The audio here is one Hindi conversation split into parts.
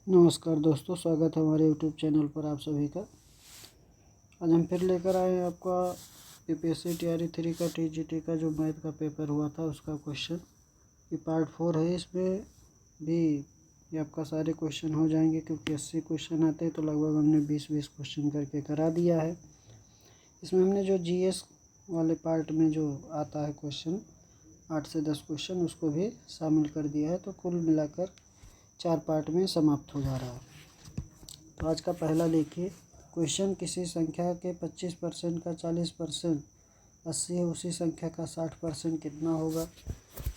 नमस्कार दोस्तों, स्वागत है हमारे यूट्यूब चैनल पर आप सभी का। आज हम फिर लेकर आए हैं आपका यूपीएससी टीआरई 3 का टीजीटी का जो मैथ का पेपर हुआ था उसका क्वेश्चन। ये पार्ट 4 है। इसमें भी ये आपका सारे क्वेश्चन हो जाएंगे क्योंकि 80 क्वेश्चन आते हैं, तो लगभग हमने 20-20 क्वेश्चन करके करा दिया है। इसमें हमने जो जीएस वाले पार्ट में जो आता है क्वेश्चन 8 से 10 क्वेश्चन, उसको भी शामिल कर दिया है। तो कुल मिलाकर 4 पार्ट में समाप्त हो जा रहा है। तो आज का पहला देखिए क्वेश्चन, किसी संख्या के 25% का 40% 80 है, उसी संख्या का 60% कितना होगा।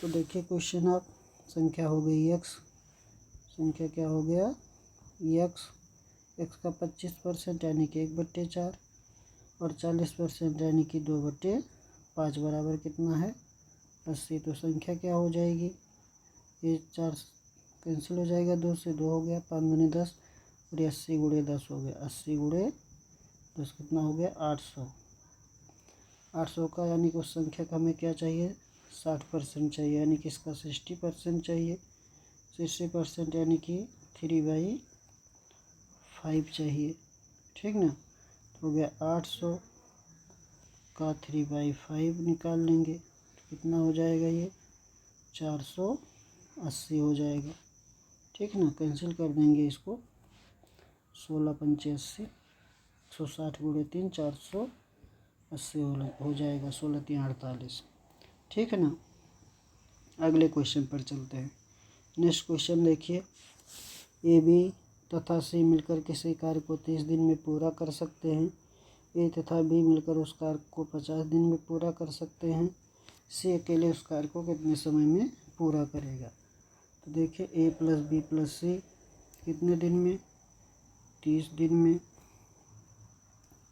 तो देखिए क्वेश्चन, आप संख्या हो गई x, संख्या क्या हो गया x का 25% यानी कि 1/4 और 40% यानी कि 2/5 बराबर कितना है 80। तो संख्या क्या हो जाएगी, ये 4 कैंसिल हो जाएगा, 2 से 2 हो गया, 5 दूनी 10 और 80 गुणे 10 हो गया। 80 गुणे 10 कितना हो गया 800। 800 का यानी कि उस संख्या का हमें क्या चाहिए 60% चाहिए, यानी कि इसका 60% चाहिए। 60% यानी कि 3/5 चाहिए, ठीक ना। तो हो गया 800 का 3/5 निकाल लेंगे तो कितना हो जाएगा, ये 480 हो जाएगा, ठीक ना। कैंसिल कर देंगे इसको, 16 पंचे 80, 160 गुणे 3 480 हो जाएगा, 16 3 48, ठीक है ना। अगले क्वेश्चन पर चलते हैं। नेक्स्ट क्वेश्चन देखिए, ए बी तथा सी मिलकर किसी कार्य को 30 दिन में पूरा कर सकते हैं। ए तथा बी मिलकर उस कार्य को 50 दिन में पूरा कर सकते हैं। सी अकेले उस कार्य को कितने समय में पूरा करेगा। तो देखिए ए प्लस बी प्लस सी कितने दिन में 30 दिन में।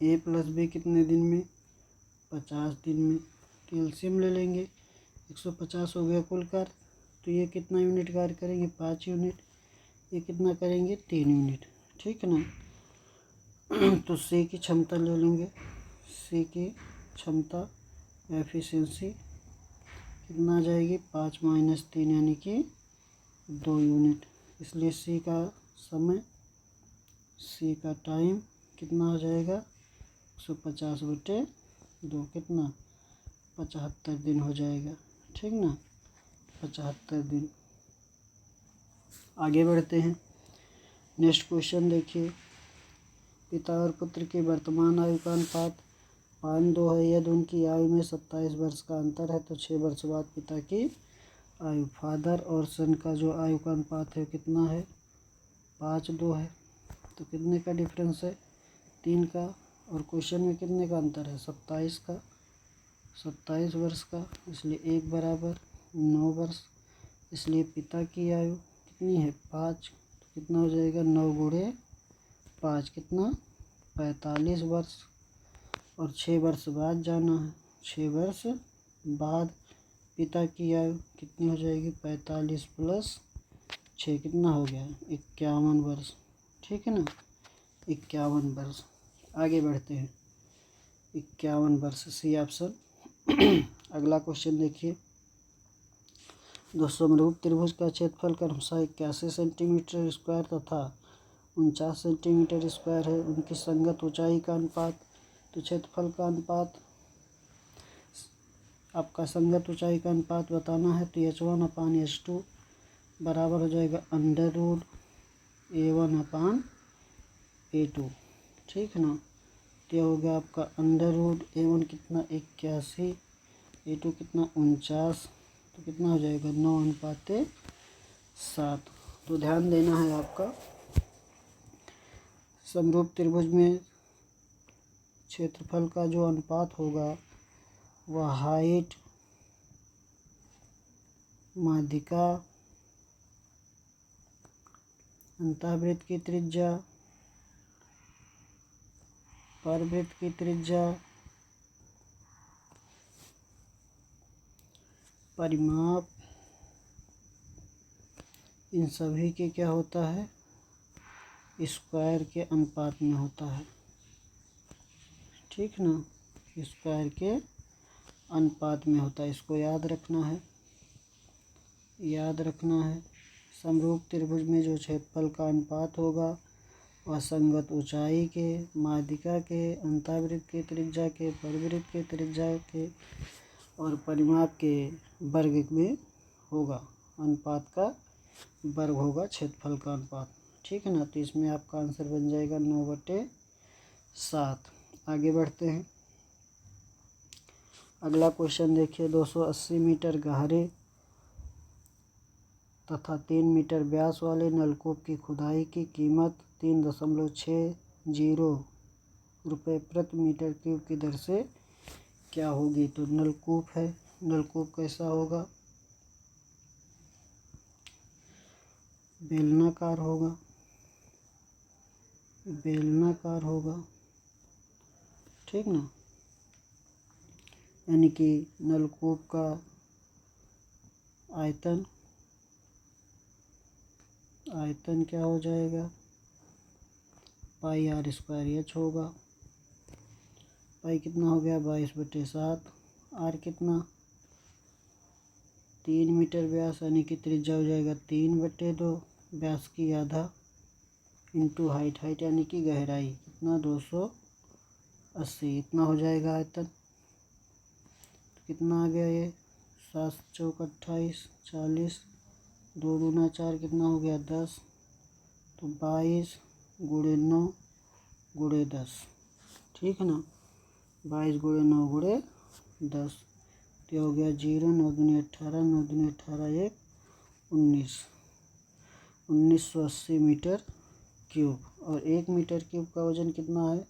ए प्लस बी कितने दिन में 50 दिन में। तो एलसीएम ले लेंगे, 150 हो गया कुल कार्य। तो ये कितना यूनिट कार्य करेंगे 5 यूनिट, ये कितना करेंगे 3 यूनिट, ठीक है ना। तो सी की क्षमता ले लेंगे, सी की क्षमता एफिशिएंसी कितना आ जाएगी 5 - 3 यानी कि 2 यूनिट। इसलिए सी का समय, सी का टाइम कितना हो जाएगा 150/2 कितना 75 दिन हो जाएगा, ठीक ना, 75 दिन। आगे बढ़ते हैं। नेक्स्ट क्वेश्चन देखिए, पिता और पुत्र की वर्तमान आयु का अनुपात 5:2 है। यदि उनकी आयु में 27 वर्ष का अंतर है तो 6 वर्ष बाद पिता की आयु, फादर और सन का जो आयु का अनुपात है कितना है 5:2 है। तो कितने का डिफरेंस है 3 का, और क्वेश्चन में कितने का अंतर है 27 वर्ष का, इसलिए 1 बराबर 9 वर्ष। इसलिए पिता की आयु कितनी है 5, तो कितना हो जाएगा 9 गुणे 5 कितना 45 वर्ष। और 6 वर्ष बाद जाना है, 6 वर्ष बाद पिता की आयु कितनी हो जाएगी 45 + 6 कितना हो गया 51 वर्ष, ठीक है ना, 51 वर्ष। आगे बढ़ते हैं, 51 वर्ष सी ऑप्शन। अगला क्वेश्चन देखिए, दो समरूप त्रिभुज का क्षेत्रफल क्रमशः 81 सेंटीमीटर स्क्वायर तथा 49 सेंटीमीटर स्क्वायर है। उनकी संगत ऊंचाई का अनुपात, तो क्षेत्रफल का अनुपात आपका संगत ऊंचाई का अनुपात बताना है। तो h1/h2 बराबर हो जाएगा √A1/A2, ठीक है ना। तो हो गया आपका √A1 कितना 81, A2 कितना 49, तो कितना हो जाएगा 9:7। तो ध्यान देना है आपका, समरूप त्रिभुज में क्षेत्रफल का जो अनुपात होगा वह हाइट, माध्यिका, अंतःवृत्त की त्रिज्या, परवृत्त की त्रिज्या, परिमाप, इन सभी के क्या होता है स्क्वायर के अनुपात में होता है, ठीक ना, स्क्वायर के अनुपात में होता है। इसको याद रखना है, याद रखना है। समरूप त्रिभुज में जो क्षेत्रफल का अनुपात होगा वह संगत ऊंचाई के, माध्यिका के, अंतःवृत्त के त्रिज्या के, परिवृत्त के त्रिज्या के और परिमाप के वर्ग में होगा। अनुपात का वर्ग होगा क्षेत्रफल का अनुपात। ठीक है ना। तो इसमें आपका आंसर बन जाएगा 9/7। आगे बढ़ते हैं। अगला क्वेश्चन देखिए। 280 मीटर गहरे तथा 3 मीटर व्यास वाले नलकूप की खुदाई की कीमत 3.60 रुपये प्रति मीटर क्यूब की दर से क्या होगी। तो नलकूप है, नलकूप कैसा होगा, बेलनाकार होगा, बेलनाकार होगा। ठीक ना। यानी कि नलकूप का आयतन क्या हो जाएगा, πr² होगा। पाई कितना हो गया, 22/7। आर कितना, 3 मीटर व्यास यानी कि त्रिज्या हो जाएगा 3/2, व्यास की आधा इंटू हाइट, हाइट यानी कि गहराई कितना 280, इतना हो जाएगा आयतन। कितना आ गया ये, 7 चौक 28, 40, 2 दूना 4 कितना हो गया 10। तो 22 × 9 × 10। ठीक है ना। 22 × 9 × 10 तो हो गया 0, 9 दूनी 18, 9 दूनी 18, 1 19, 1980 मीटर क्यूब। और 1 मीटर क्यूब का वजन कितना है,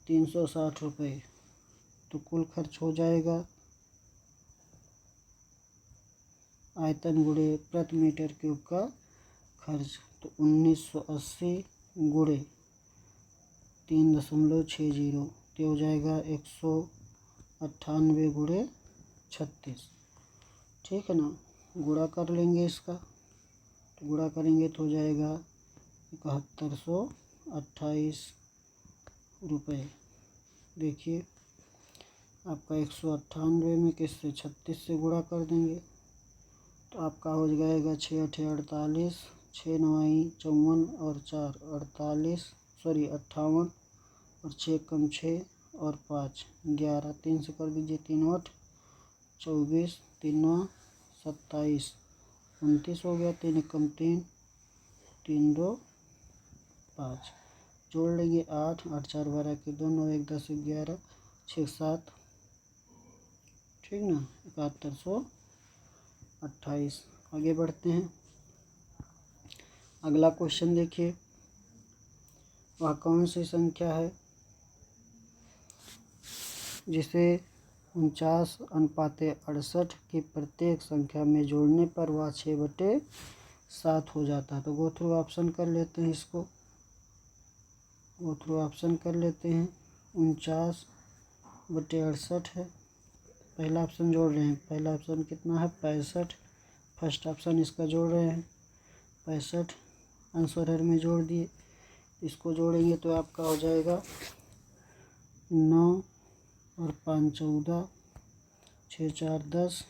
360 रुपये। तो कुल खर्च हो जाएगा आयतन गुणे प्रति मीटर क्यूब का खर्च। तो 1980 गुणे 3.60 तो हो जाएगा 198 × 36। ठीक है ना। गुणा कर लेंगे इसका, तो गुणा करेंगे तो हो जाएगा 7128 रुपये। देखिए आपका 198 में किससे 36 से गुणा कर देंगे तो आपका हो जाएगा 6 × 8 = 48, 6 × 9 = 54 और 4 58 और 6 कम 6 और 5 11, 3 से कर दीजिए 3 8 24, 3 9 27, 29 हो गया। 3 कम 3, 3 2 5 जोड़ लेंगे 8, 8 4 12 के 2, 9 1 10 11, 6 7। ठीक ना। 7128। आगे बढ़ते हैं। अगला क्वेश्चन देखिए। वह कौन सी संख्या है जिसे 49/68 की प्रत्येक संख्या में जोड़ने पर वह 6/7 हो जाता है। तो गो थ्रू ऑप्शन कर लेते हैं इसको, गो थ्रू ऑप्शन कर लेते हैं। 49/68 है, पहला ऑप्शन जोड़ रहे हैं। पहला ऑप्शन कितना है 65, फर्स्ट ऑप्शन इसका जोड़ रहे हैं 65, आंसर में जोड़ दिए। इसको जोड़ेंगे तो आपका हो जाएगा 9 और 5 14, 6 4 10,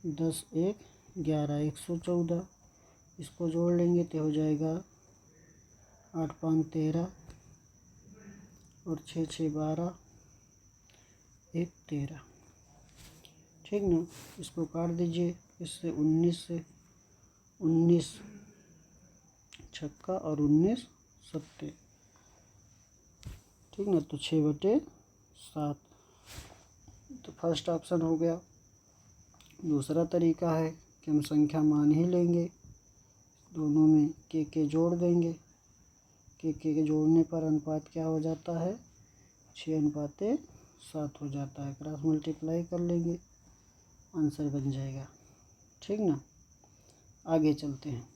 10 1 11, 114। इसको जोड़ लेंगे तो हो जाएगा 8 5 13 और 6 6 12, 1 13। ठीक ना। इसको काट दीजिए इससे 19 से, 19 छक्का और 19 सत्ते। ठीक ना। तो 6/7 तो फर्स्ट ऑप्शन हो गया। दूसरा तरीका है कि हम संख्या मान ही लेंगे, दोनों में के जोड़ देंगे। के जोड़ने पर अनुपात क्या हो जाता है 6/7 हो जाता है। क्रॉस मल्टीप्लाई कर लेंगे, आंसर बन जाएगा। ठीक ना। आगे चलते हैं।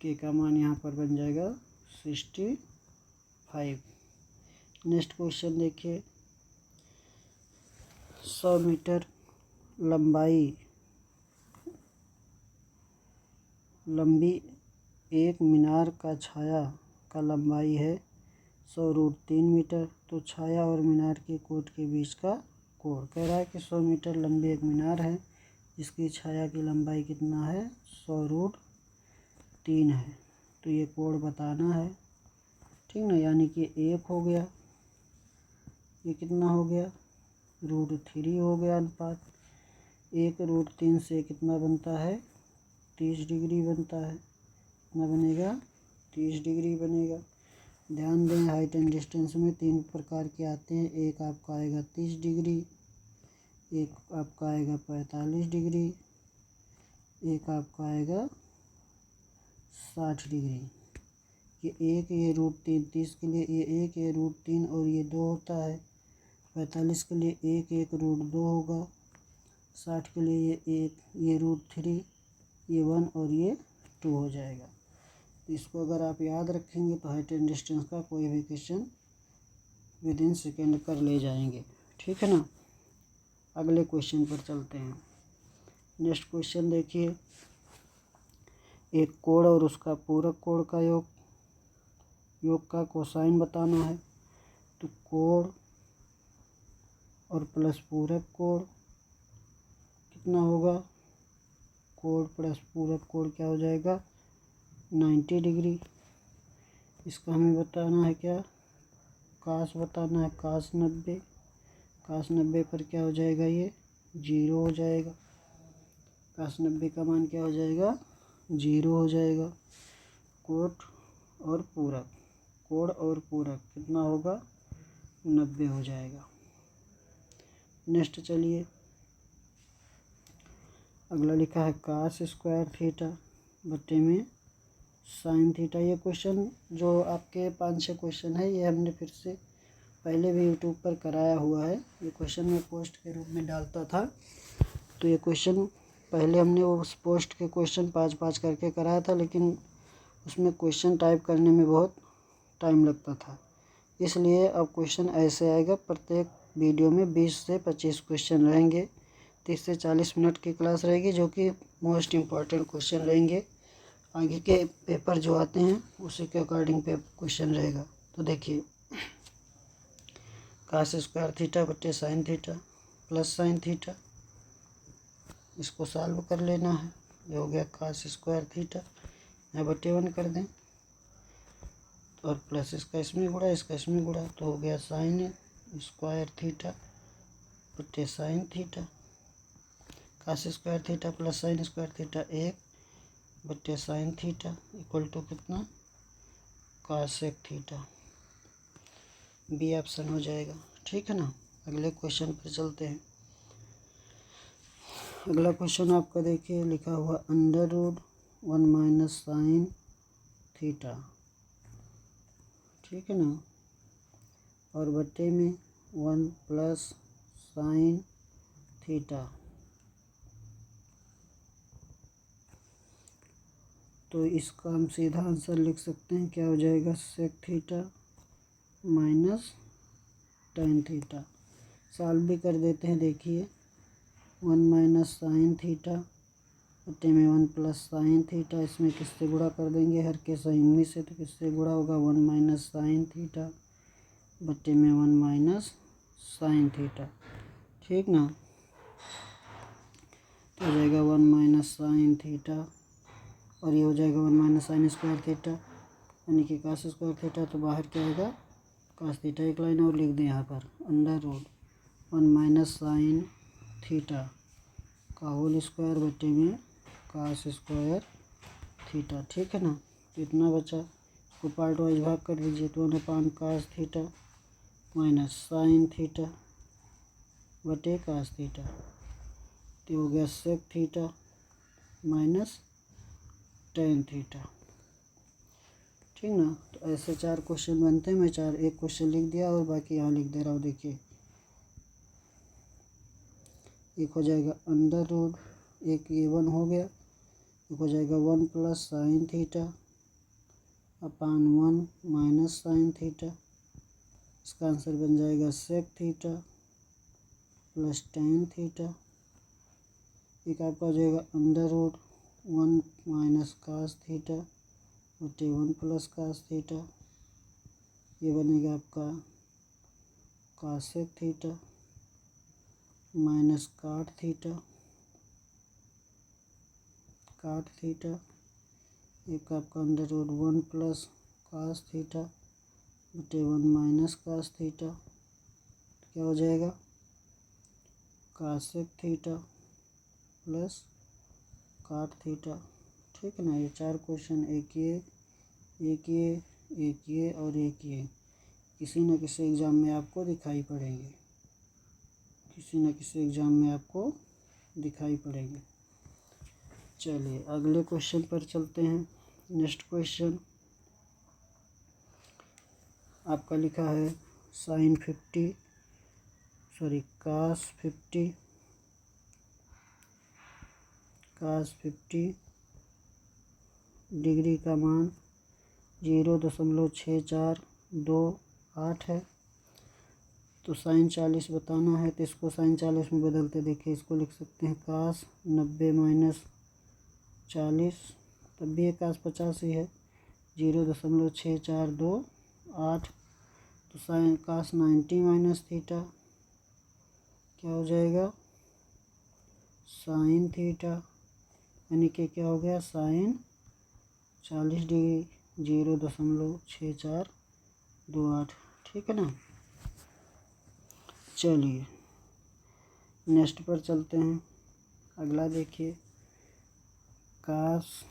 के का मान यहाँ पर बन जाएगा 65। नेक्स्ट क्वेश्चन देखिए। 100 मीटर लंबी एक मीनार का छाया का लंबाई है 100√3 मीटर। तो छाया और मीनार के कोट के बीच का कोण कह रहा है कि 100 मीटर लंबी एक मीनार है, इसकी छाया की लंबाई कितना है 100√3 है। तो ये कोण बताना है, ठीक ना। यानी कि 1 हो गया, ये कितना हो गया √3 हो गया अनुपात। 1√3 से कितना बनता है 30 डिग्री बनता है। कितना बनेगा 30 डिग्री बनेगा। ध्यान दें हाइट एंड डिस्टेंस में 3 प्रकार के आते हैं। एक आपका आएगा 30 डिग्री, एक आपका आएगा 45 डिग्री, एक आपका आएगा 60 डिग्री। ये एक, ये √3 30 के लिए ये 1, ये √3 और ये 2 होता है। 45 के लिए 1, 1 √2 होगा। 60 के लिए ये 1, ये √3, ये 1 और ये 2 हो जाएगा। इसको अगर आप याद रखेंगे तो हाइट एंड डिस्टेंस का कोई भी क्वेश्चन विदिन सेकेंड कर ले जाएंगे, ठीक है ना। अगले क्वेश्चन पर चलते हैं। नेक्स्ट क्वेश्चन देखिए, एक कोण और उसका पूरक कोण का योग का कोसाइन बताना है। तो कोण और प्लस पूरक कोण कितना होगा, कोण प्लस पूरक कोण क्या हो जाएगा 90 डिग्री। इसका हमें बताना है क्या कास बताना है, कास 90। कास 90 पर क्या हो जाएगा ये 0 हो जाएगा। कास 90 का मान क्या हो जाएगा 0 हो जाएगा। कोण और पूरक, कोण और पूरक कितना होगा 90 हो जाएगा। नेक्स्ट चलिए, अगला लिखा है कास स्क्वायर थीटा बट्टे में साइन थीटा। ये क्वेश्चन जो आपके 5-6 क्वेश्चन है ये हमने फिर से पहले भी यूट्यूब पर कराया हुआ है। ये क्वेश्चन मैं पोस्ट के रूप में डालता था। तो ये क्वेश्चन पहले हमने उस पोस्ट के क्वेश्चन 5-5 करके कराया था, लेकिन उसमें क्वेश्चन टाइप करने में बहुत टाइम लगता था। इसलिए अब क्वेश्चन ऐसे आएगा, प्रत्येक वीडियो में 20 से 25 क्वेश्चन रहेंगे। 30 से 40 मिनट की क्लास रहेगी, जो कि मोस्ट इम्पॉर्टेंट क्वेश्चन रहेंगे। आगे के पेपर जो आते हैं उसी के अकॉर्डिंग क्वेश्चन रहेगा। तो देखिए, कास स्क्वायर थीटा बट्टे sine theta plus sine theta, इसको सॉल्व कर लेना है। ये हो गया कास स्क्वायर थीटा, यहाँ बट्टे 1 कर दें और प्लस इसका इसमें गुणा, इसका इसमें गुणा, तो हो गया साइन स्क्वायर थीटा बट्टे sine theta. Cos square theta plus sine square theta 1 बट्टे साइन थीटा इक्वल टू कितना कासेक थीटा। बी ऑप्शन हो जाएगा, ठीक है ना। अगले क्वेश्चन पर चलते हैं। अगला क्वेश्चन आपका देखिए लिखा हुआ √1 माइनस साइन थीटा, ठीक है ना, और बट्टे में 1 प्लस साइन थीटा। तो इसका हम सीधा आंसर लिख सकते हैं, क्या हो जाएगा sec theta minus tan theta. Solve भी कर देते हैं। देखिए 1 माइनस साइन थीटा बट्टे में 1 प्लस साइन थीटा, इसमें किससे गुणा कर देंगे हर के संयुग्मी से, तो किससे गुणा होगा 1 माइनस साइन थीटा बट्टे में 1 माइनस साइन थीटा, ठीक ना। तो हो जाएगा 1 माइनस साइन थीटा और ये हो जाएगा 1 माइनस साइन स्क्वायर थीटा, यानी कि कास स्क्वायर थीटा। तो बाहर क्या आएगा कास थीटा। एक लाइन और लिख दें यहाँ पर, √1 माइनस साइन थीटा का होल स्क्वायर बट्टे में कास स्क्वायर थीटा, ठीक है ना। तो इतना बचा, इसको पार्ट वाइज भाग कर दीजिए। तो 1 cos theta minus sine theta बटे कास थीटा, तो हो गया sec theta minus tan theta, ठीक ना। तो ऐसे 4 क्वेश्चन बनते हैं। मैं एक क्वेश्चन लिख दिया और बाकी यहाँ लिख दे रहा हूँ। देखिए एक हो जाएगा एक ये 1 हो गया, एक हो जाएगा 1 plus sine theta upon 1 minus sine theta. इसका आंसर बन जाएगा sec theta plus tan theta. एक आपका हो जाएगा √1 माइनस कास थीटा बटे 1 प्लस कास थीटा, ये बनेगा आपका cosec theta minus cot theta cot theta, एक आपका under root 1 plus cos theta बटे 1 माइनस कास थीटा, क्या हो जाएगा cosec theta plus cot theta. ठीक है ना। ये 4 क्वेश्चन, एक ये और एक ये किसी न किसी एग्ज़ाम में आपको दिखाई पड़ेंगे, किसी न किसी एग्ज़ाम में आपको दिखाई पड़ेंगे। चलिए अगले क्वेश्चन पर चलते हैं। नेक्स्ट क्वेश्चन आपका लिखा है साइन 50 कास 50 डिग्री का मान 0.6428 है। तो साइन 40 बताना है, तो इसको साइन 40 में बदलते देखिए, इसको लिख सकते हैं कास 90 माइनस 40, तब भी ये कास 50 ही है, 0.6428। तो साइन कास 90 माइनस थीटा क्या हो जाएगा साइन थीटा, यानी कि क्या हो गया साइन 40 डिग्री 0.6428। ठीक है ना। चलिए नेक्स्ट पर चलते हैं। अगला देखिए कास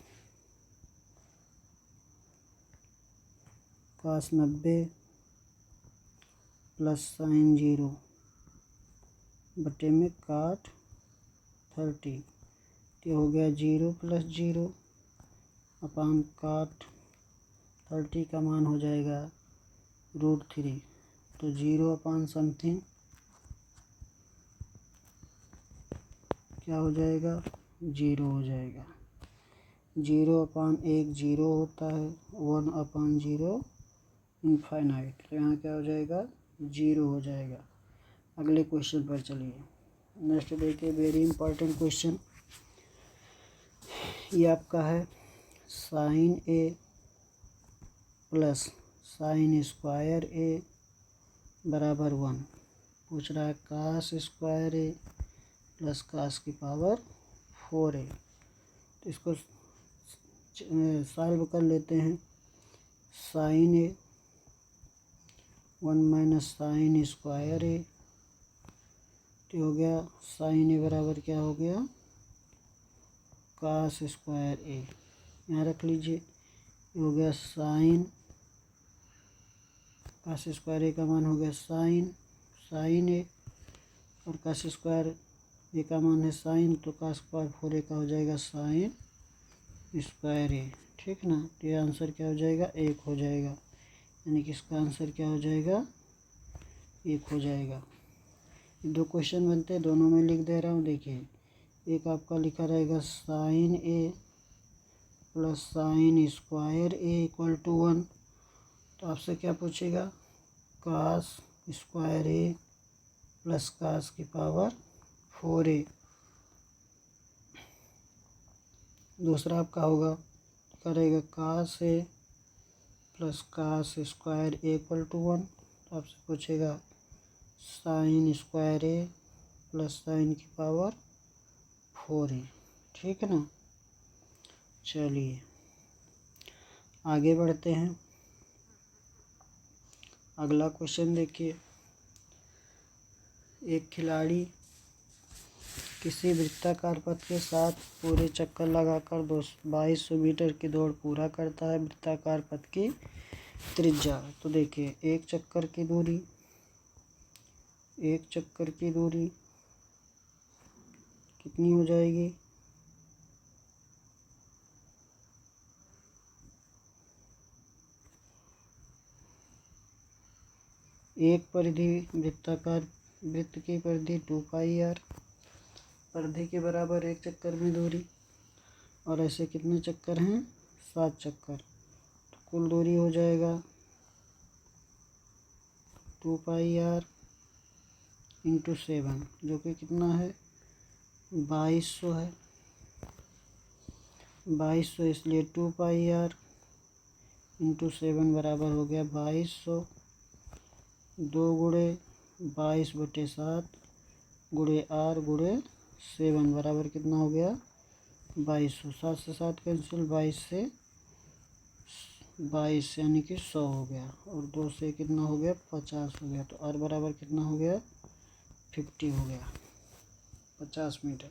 90 प्लस साइन 0 बटे में काट 30, तो हो गया 0 प्लस 0 अपान काट 30 का मान हो जाएगा √3, तो 0 अपान समथिंग क्या हो जाएगा 0 हो जाएगा। 0 अपान 1 0 होता है, 1 अपान 0 इनफाइनाइट, तो यहाँ क्या हो जाएगा 0 हो जाएगा। अगले क्वेश्चन पर चलिए। नेक्स्ट देखिए वेरी इंपॉर्टेंट क्वेश्चन, ये आपका है sine A plus sine square A बराबर 1। पूछ रहा है cos square A plus cos की पावर 4A। तो इसको सॉल्व कर लेते हैं। Sine A 1 minus sine square A, तो हो गया साइन A बराबर क्या हो गया कास स्क्वायर A, यहाँ रख लीजिए। ये हो गया साइन कास स्क्वायर A का मान हो गया साइन A, और कास स्क्वायर A का मान है साइन, तो कास स्क्वायर 4A का हो जाएगा साइन स्क्वायर A। ठीक ना। तो ये आंसर क्या हो जाएगा 1 हो जाएगा, यानी कि इसका आंसर क्या हो जाएगा 1 हो जाएगा। 2 क्वेश्चन बनते हैं, दोनों में लिख दे रहा हूँ। देखिए एक आपका लिखा रहेगा sine A plus sine square A equal to 1, तो आपसे क्या पूछेगा cos square A plus cos की पावर 4A। दूसरा आपका होगा करेगा cos A plus cos square A equal to 1, तो आपसे पूछेगा sine square A plus sine की पावर 4A। ठीक है ना। चलिए आगे बढ़ते हैं। अगला क्वेश्चन देखिए, एक खिलाड़ी किसी वृत्ताकार पथ के साथ पूरे चक्कर लगाकर 2200 मीटर की दौड़ पूरा करता है। वृत्ताकार पथ की त्रिज्या, तो देखिए एक चक्कर की दूरी कितनी हो जाएगी एक परिधि वृत्ताकार वृत्त की परिधि 2πr, परिधि के बराबर एक चक्कर में दूरी, और ऐसे कितने चक्कर हैं 7 चक्कर, तो कुल दूरी हो जाएगा 2πr इंटू 7, जो कि कितना है 2200 है। 2200, इसलिए 2πr इंटू 7 बराबर हो गया 2200। 2 गुणे 22/7 गुणे r गुणे 7 बराबर कितना हो गया 2200, 7 से 7 कैंसिल, 22 यानी कि 100 हो गया, और 2 से कितना हो गया 50 हो गया। तो r बराबर कितना हो गया 50 हो गया, 50 मीटर।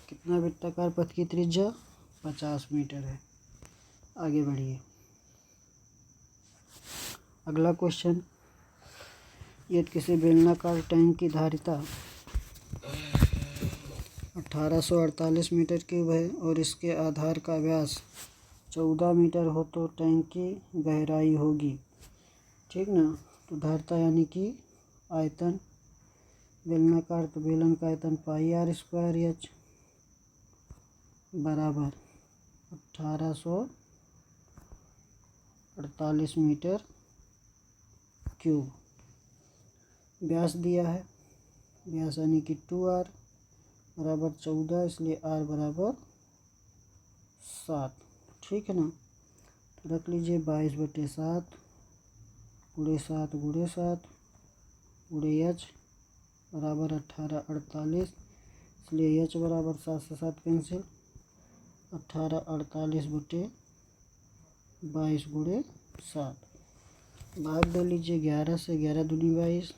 कितना वृत्ताकार पथ की त्रिज्या 50 मीटर है। आगे बढ़िए। अगला क्वेश्चन, यदि किसी बेलनाकार टैंक की धारिता 1848 मीटर क्यूब है और इसके आधार का व्यास 14 मीटर हो तो टैंक की गहराई होगी। ठीक ना। तो धारिता यानी कि आयतन, बेलनाकार तो बेलन का आयतन पाई r स्क्वायर एच बराबर 1848 मीटर क्यूब। व्यास दिया है, व्यास यानी कि 2r बराबर 14, इसलिए r बराबर 7। ठीक है ना। तो रख लीजिए 22/7 गुणे 7 गुणे 7 गुणे एच बराबर 1848, इसलिए एच बराबर 7 से 7 कैंसिल, 1848/22 गुणे 7। भाग दे लीजिए 11 से, 11 दूनी 22,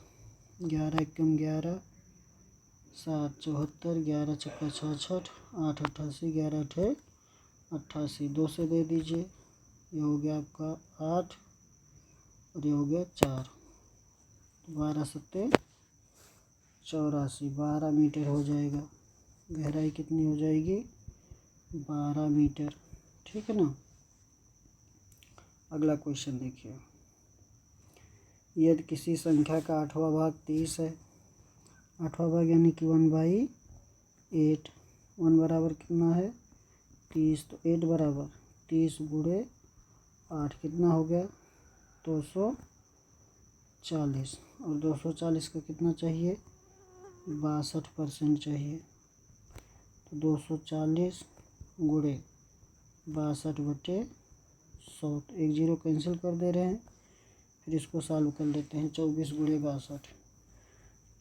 11 एकम 11, 7 74, 11 छक्का 66, 8 88, 11 अठे 88, 2 से दे दीजिए, ये हो गया आपका 8 और ये हो गया 4, 12 सत्ते 84, 12 मीटर हो जाएगा। गहराई कितनी हो जाएगी 12 मीटर। ठीक है ना। अगला क्वेश्चन देखिए, यदि किसी संख्या का 8वां भाग 30 है, 8वां भाग यानी कि 1/8, 1 बराबर कितना है 30, तो 8 बराबर 30 गुणे 8 कितना हो गया 240, और 240 का कितना चाहिए 62% चाहिए। तो 240 गुणे 62/100, तो 1 0 कैंसिल कर दे रहे हैं। फिर इसको सॉल्व कर लेते हैं, 24 गुणे 62,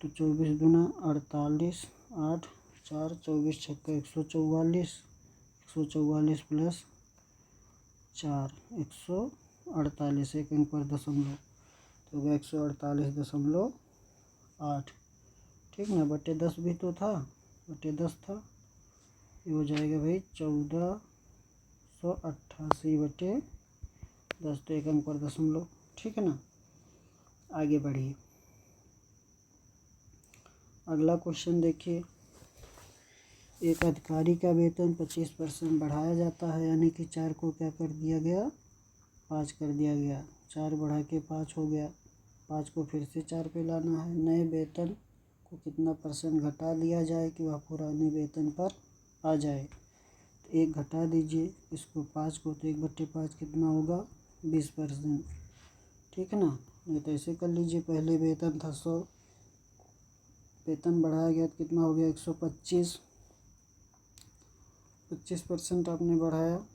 तो 24 दूना 48, 8 4 24 छक्का 144, 144 प्लस 4 148, एक अंक पर दशमलव, तो हो गया 148.8। ठीक ना। बटे 10 भी तो था, बटे 10 था, ये हो जाएगा भाई 1488/10, तो एक अंक पर दशमलव। ठीक है ना। आगे बढ़िए। अगला क्वेश्चन देखिए, एक अधिकारी का वेतन 25% बढ़ाया जाता है, यानी कि 4 को क्या कर दिया गया 5 कर दिया गया, 4 बढ़ा के 5 हो गया, 5 को फिर से 4 पे लाना है। नए वेतन को कितना % घटा दिया जाए कि वह पुराने वेतन पर आ जाए। तो 1 घटा दीजिए इसको 5 को, तो 1/5 कितना होगा 20%। ठीक है ना। ये तो ऐसे कर लीजिए, पहले वेतन था 100, वेतन बढ़ाया गया तो कितना हो गया 125, 25% आपने बढ़ाया,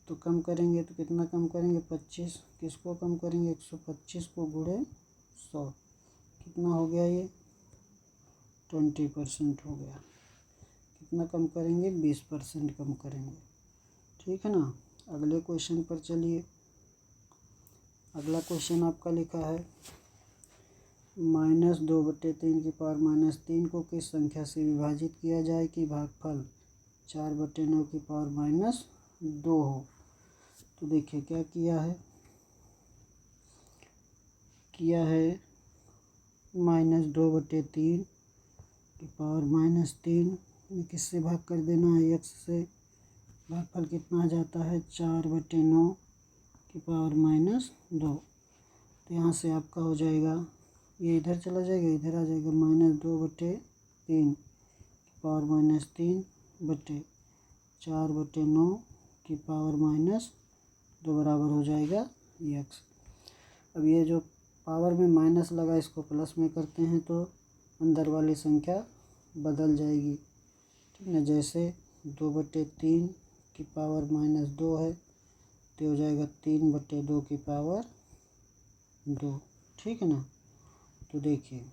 तो कम करेंगे तो कितना कम करेंगे 25, किसको कम करेंगे 125 को गुणे 100, कितना हो गया ये 20% हो गया। कितना कम करेंगे 20% कम करेंगे। ठीक है ना। अगले क्वेश्चन पर चलिए। अगला क्वेश्चन आपका लिखा है -2/3 की पावर -3 को किस संख्या से विभाजित किया जाए कि भागफल 4/9 की पावर -2 हो। तो देखिए क्या किया है -2/3 की पावर -3 में किससे भाग कर देना है x से, भागफल कितना आ जाता है 4/9 की पावर -2। तो यहाँ से आपका हो जाएगा, ये इधर चला जाएगा, इधर आ जाएगा -2/3 की पावर -3 बटे 4/9 की पावर -2 बराबर हो जाएगा x। अब ये जो पावर में माइनस लगा इसको प्लस में करते हैं तो अंदर वाली संख्या बदल जाएगी। ठीक है। जैसे 2/3 की पावर -2 है तो हो जाएगा 3/2 की पावर 2। ठीक है ना। तो देखिए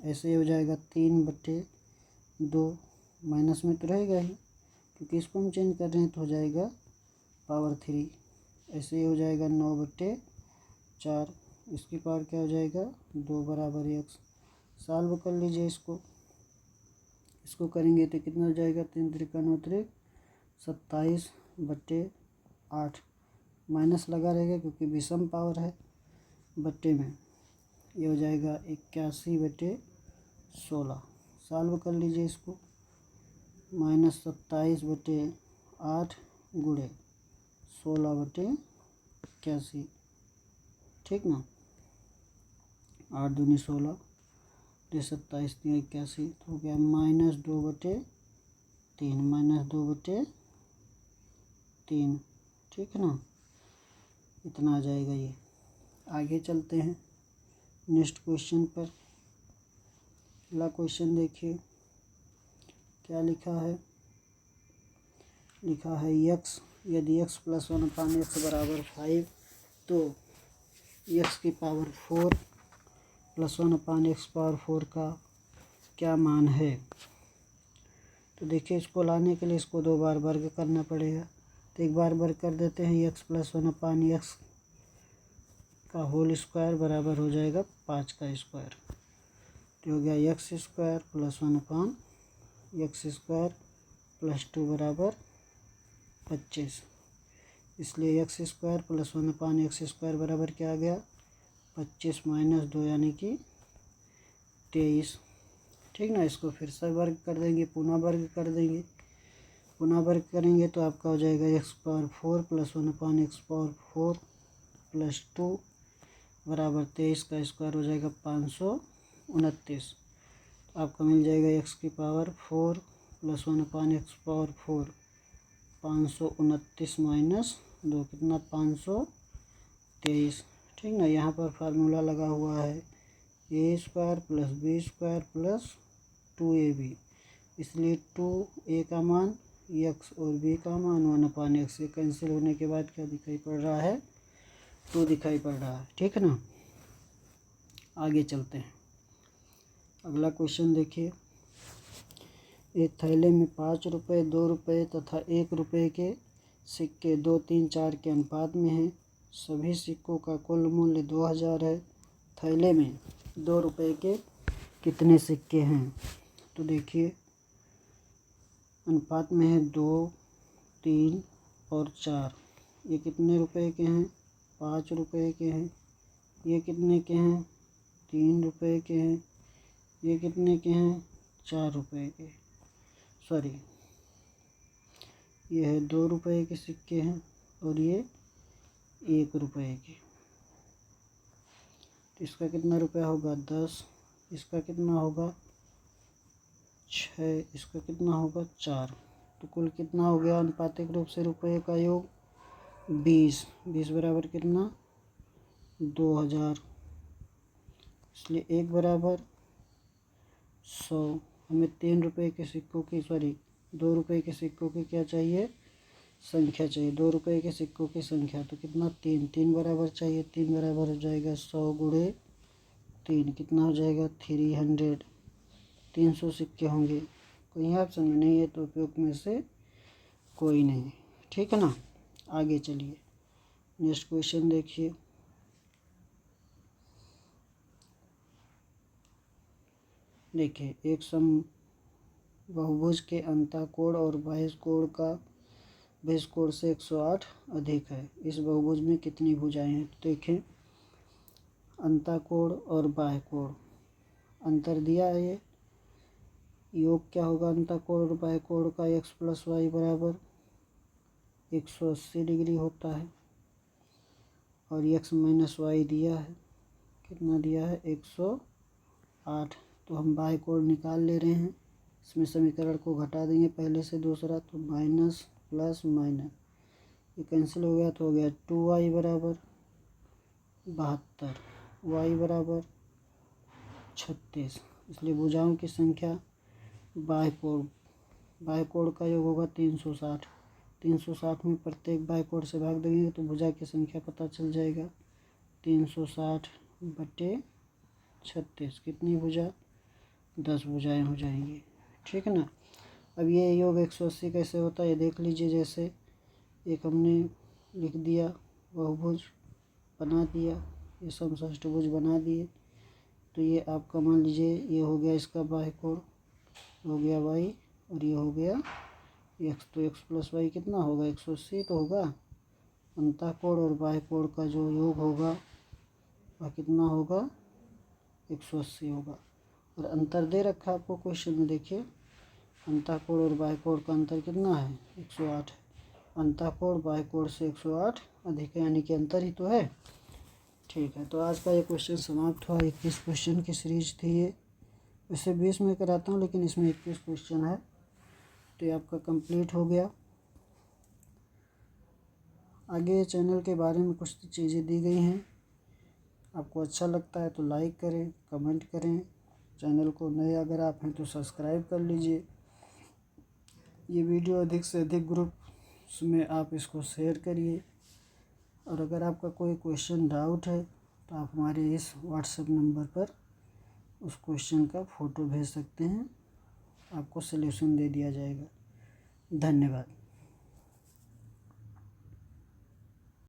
ऐसे हो जाएगा 3/2 माइनस में तो रहेगा ही, क्योंकि इसको हम चेंज कर रहे हैं, तो हो जाएगा पावर 3। ऐसे ही हो जाएगा 9/4। इसकी पावर क्या हो जाएगा 2 बराबर x। सॉल्व कर लीजिए इसको करेंगे तो कितना हो जाएगा 3 त्रिका 9 त्रिक 27/8। माइनस लगा रहेगा क्योंकि विषम पावर है, बट्टे में ये हो जाएगा 81/16। सॉल्व कर लीजिए इसको, -27/8 गुणे 16/81, ठीक ना। 8 दूनी 16, 27 3 81, तो हो गया -2/3, -2/3, ठीक है ना। इतना आ जाएगा ये। आगे चलते हैं नेक्स्ट क्वेश्चन पर। अगला क्वेश्चन देखिए क्या लिखा है। लिखा है x यदि x + 1/x = 5 तो x की पावर 4 + 1/x पावर 4 का क्या मान है। तो देखिए इसको लाने के लिए इसको 2 बार वर्ग करना पड़ेगा। तो एक बार वर्ग कर देते हैं, x + 1/x का होल स्क्वायर बराबर हो जाएगा 5 का स्क्वायर। तो हो गया x² + 1/x² + 2 बराबर 25। इसलिए x² + 1/x² बराबर क्या आ गया 25 - 2 यानी कि 23, ठीक ना। इसको फिर से वर्ग कर देंगे, पुनः वर्ग कर देंगे। पुनः वर्ग करेंगे तो आपका हो जाएगा x⁴ + 1/x⁴ + 2 बराबर 23 का स्क्वायर हो जाएगा 529। तो आपका मिल जाएगा x की पावर 4 + 1/x⁴ 529 - 2 कितना 523, ठीक ना। यहाँ पर फार्मूला लगा हुआ है a² + b² + 2ab, इसलिए 2a का मान x और b का मान 1/x से कैंसिल होने के बाद क्या दिखाई पड़ रहा है 2 दिखाई पड़ रहा है, ठीक है ना। आगे चलते हैं। अगला क्वेश्चन देखिए। एक थैले में 5 रुपये, 2 रुपये तथा 1 रुपये के सिक्के 2, 3, 4 के अनुपात में हैं। सभी सिक्कों का कुल मूल्य 2000 है। थैले में 2 रुपये के कितने सिक्के हैं। तो देखिए अनुपात में है 2, 3 और 4। ये कितने रुपए के हैं 5 रुपये के हैं। ये कितने के हैं 3 रुपये के हैं। ये कितने के हैं 4 रुपये के, सॉरी ये है 2 रुपये के सिक्के हैं और ये 1 रुपये के। तो इसका कितना रुपया होगा 10, इसका कितना होगा 6, इसका कितना होगा 4। तो कुल कितना हो गया अनुपातिक रूप से रुपये का योग 20। 20 बराबर कितना 2000, इसलिए 1 बराबर 100। हमें 3 रुपये के सिक्कों की 2 रुपये के सिक्कों की क्या चाहिए संख्या चाहिए, 2 रुपये के सिक्कों की संख्या। तो कितना 3 बराबर चाहिए। 3 बराबर हो जाएगा 100 × 3, कितना हो जाएगा 300। 300 सिक्के होंगे। कहीं ऑप्शन में नहीं है तो उपयोग में से कोई नहीं, ठीक है ना। आगे चलिए नेक्स्ट क्वेश्चन देखिए। देखिए एक बहुभुज के अंतःकोण और बाह्यकोण का बहिष्कोण से 108 अधिक है। इस बहुभुज में कितनी भुजाएं हैं। तो देखें अंतःकोण और बाह्यकोण अंतर दिया है। ये योग क्या होगा अंतःकोण और बाह्यकोण का x + y बराबर 180 डिग्री होता है और x - y दिया है, कितना दिया है 108। तो हम बाह्यकोण निकाल ले रहे हैं। इसमें समीकरण को घटा देंगे पहले से दूसरा, तो माइनस प्लस माइनस ये कैंसिल हो गया। तो हो गया 2y बराबर 72, y बराबर 36। इसलिए भुजाओं की संख्या बाह्यकोण का योग होगा 360। 360 में प्रत्येक बाह्यकोण से भाग देंगे तो भुजा की संख्या पता चल जाएगा 360/36। कितनी भुजा 10 भुजाएं हो जाएंगी, ठीक है ना। अब ये योग 180 कैसे होता है ये देख लीजिए। जैसे एक हमने लिख दिया बहुभुज बना दिया, ये समषष्टभुज बना दिए, तो ये आपका मान लीजिए ये हो गया इसका बाह्य कोण हो गया y, और ये हो गया x, तो x प्लस वाई कितना होगा 180 तो होगा। अंतःकोण और बाह्य कोण का जो योग होगा वह कितना होगा 180 होगा। और अंतर दे रखा आपको क्वेश्चन में, देखिए अंतःकोण और बाह्य कोण का अंतर कितना है 108 है। अंतःकोण बाह्य कोण से 108 अधिक है, यानी कि अंतर ही तो है। ठीक है, तो आज का ये क्वेश्चन समाप्त हुआ। 21 क्वेश्चन की सीरीज थी ये, वैसे 20 में कराता हूँ लेकिन इसमें 21 क्वेश्चन है, तो ये आपका कंप्लीट हो गया। आगे चैनल के बारे में कुछ चीज़ें दी गई हैं, आपको अच्छा लगता है तो लाइक करें, कमेंट करें। चैनल को नए अगर आप हैं तो सब्सक्राइब कर लीजिए। ये वीडियो अधिक से अधिक ग्रुप्स में आप इसको शेयर करिए। और अगर आपका कोई क्वेश्चन डाउट है तो आप हमारे इस व्हाट्सएप नंबर पर उस क्वेश्चन का फ़ोटो भेज सकते हैं, आपको सलूशन दे दिया जाएगा। धन्यवाद।